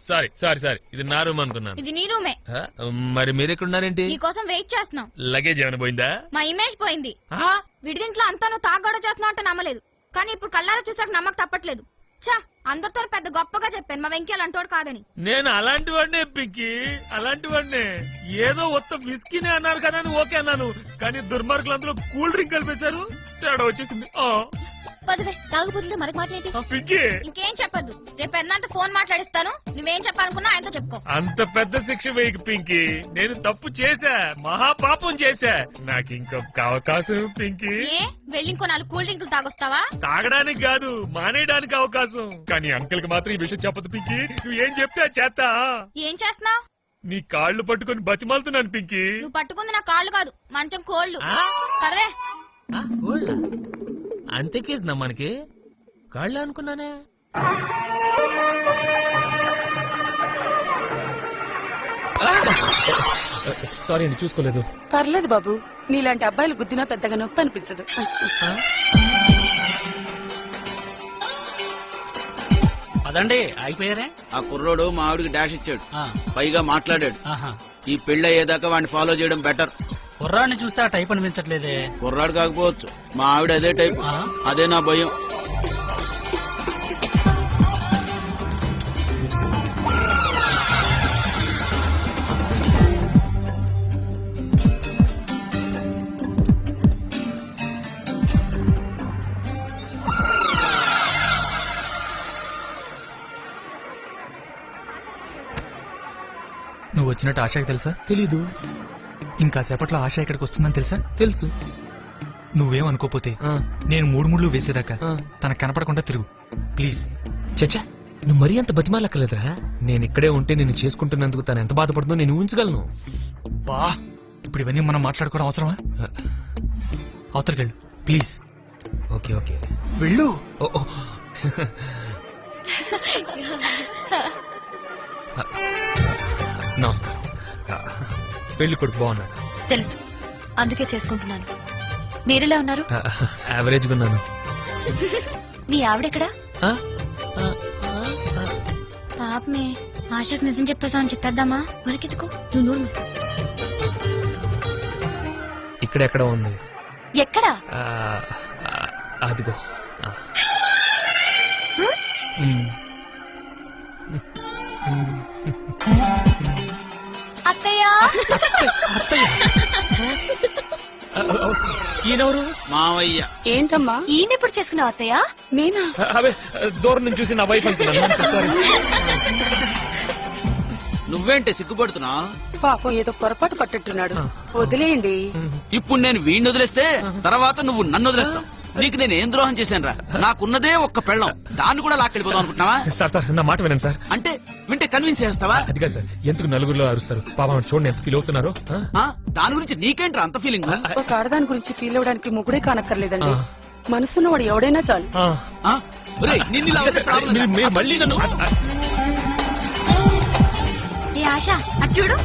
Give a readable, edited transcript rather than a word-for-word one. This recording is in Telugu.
సారీ సారీ సారీ, ఇది నా రూమ్ అనుకున్నాను. ఇది నీ రూమే. మరి మీరెక్కడున్నారేంటి? నీకోసం వెయిట్ చేస్తున్నాం. లగేజ్ ఏమైనా పోయిందా? మా ఇమేజ్ పోయింది. విడిదింట్లో అంతా నువ్వు తాగడ చేస్తున్నావు అంటే నమ్మలేదు, కానీ ఇప్పుడు కళ్ళారా చూసాక నమ్మక తప్పట్లేదు. చా, అందరితో పెద్ద గొప్పగా చెప్పాను మా వెంకీ అలాంటోడు కాదని. నేను అలాంటి వాడినే పింకి, అలాంటి వాడినే. ఏదో ఒక్క విస్కీనే అన్నారు కదా అని ఓకే అన్నాను, కానీ దుర్మార్గులు అందరూ కూల్ డ్రింక్ కలిపేశారు, తేడా వచ్చేసింది. పదవే, తాగుబోతుంటే మనకు మాట్లాడి పింకి ఇంకేం చెప్పద్దు. రేపు పెద్దంత ఫోన్ మాట్లాడిస్తాను, నువ్వేం చెప్పాలనుకున్నా ఆయనతో చెప్పుకో. అంత పెద్ద శిక్ష వేయకు పింకి, నేను తప్పు చేశా, మహాపాపం చేశా. నాకు ఇంకొక అవకాశం పింకి. ఏ వెళ్ళి ఇంకో 4 కూల్ డ్రింకులు తాగొస్తావా? తాగడానికి కాదు, మానేయడానికి అవకాశం. కానీ అంకుల్ కి మాత్రం ఈ విషయం చెప్పదు పింకి. నువ్వు ఏం చెప్తే అది చేస్తా. ఏం చేస్తున్నావు? నీ కాళ్ళు పట్టుకొని బతిమాలుతున్నాను పింకి. నువ్వు పట్టుకుంది నా కాళ్ళు కాదు, మంచం కోళ్లు. కదవే. అంతే కేసునా మనకి? కాళ్ళు అనుకున్నానే. సారీ అండి, చూసుకోలేదు. పర్లేదు బాబు, నీలాంటి అబ్బాయిలు గుద్దినా పెద్దగా నొప్పి అనిపించదు. అదండి అయిపోయారే. ఆ కుర్రోడు మా ఆవిడికి డాష్ ఇచ్చాడు, పైగా మాట్లాడాడు. ఈ పెళ్లి అయ్యేదాకా వాడిని ఫాలో చేయడం బెటర్. కుర్రాడిని చూస్తే ఆ టైప్ అనిపించట్లేదే. కుర్రాడు కాకపోవచ్చు, మా ఆవిడ అదే టైప్. అదే నా భయం. నువ్వు వచ్చినట్టు ఆశకి తెలుసా? తెలీదు. ఇంకా సేపట్లో ఆశ ఇక్కడికి వస్తుందని తెలుసా? తెలుసు. నువ్వేం అనుకోపోతే నేను 3 ముళ్ళు వేసేదాకా తనకు కనపడకుండా తిరుగు ప్లీజ్. చచ్చా, నువ్వు మరీ అంత బతిమాలక్కర్లేదురా. నేను ఇక్కడే ఉంటే నేను చేసుకుంటున్నందుకు తను ఎంత బాధపడుతుందో నేను ఊహించగలను. బా, ఇప్పుడు ఇవన్నీ మనం మాట్లాడుకోవడం అవసరమా? అవతలికి వెళ్ళు ప్లీజ్. ఓకే ఓకే, వెళ్ళు. నమస్కారం. పెళ్లి కొడుకు బాగున్నాడు. తెలుసు, అందుకే చేసుకుంటున్నాను. మీరెలా ఉన్నారు? యావరేజ్ గా ఉన్నాను. మీ ఆవిడెక్కడా? పాపమే, ఆశకు నిజం చెప్పేసా అని చెప్పేద్దామా? మనకెందుకో, నువ్వు నోరు మూసుకో. ఇక్కడెక్కడ ఉంది? ఎక్కడా? అదిగో. అత్తయ్య. ఈయనెవరు? మావయ్య. ఏంటమ్మా ఈయనెప్పుడు చేసుకున్నావు అత్తయ్య? నేనా? అవే దూరం నుంచి చూసి నా వైఫ్ అనుకున్నాను. నువ్వేంటే సిగ్గుపడుతున్నా? పాపం ఏదో పొరపాటు పట్టట్టున్నాడు, వదిలేయండి. ఇప్పుడు నేను వీడిని వదిలేస్తే తర్వాత నువ్వు నన్ను వదిలేస్తావు. నీకు నేను ఏం ద్రోహం చేశాను రా? నాకున్నదే ఒక్క పెళ్ళం, దాన్ని కూడా లాక్కెళ్ళిపోదాం అనుకుంటున్నావా? సార్ నా మాట వినండి సార్. అంటే వింటే కన్విన్స్ చేస్తావా? అది కాదు సార్, ఎందుకు నలుగురిలో అరుస్తారు? పాపం చూడండి ఎంత ఫీల్ అవుతున్నారో. దాని గురించి నీకేంట్రా అంత ఫీలింగ్? ఒక ఆడదాని గురించి ఫీల్ అవడానికి ముగ్గురే కానక్కర్లేదండి, మనసున్నవాడు ఎవడైనా చాలు. మళ్ళీ నన్ను ఆశ అటు చూడు.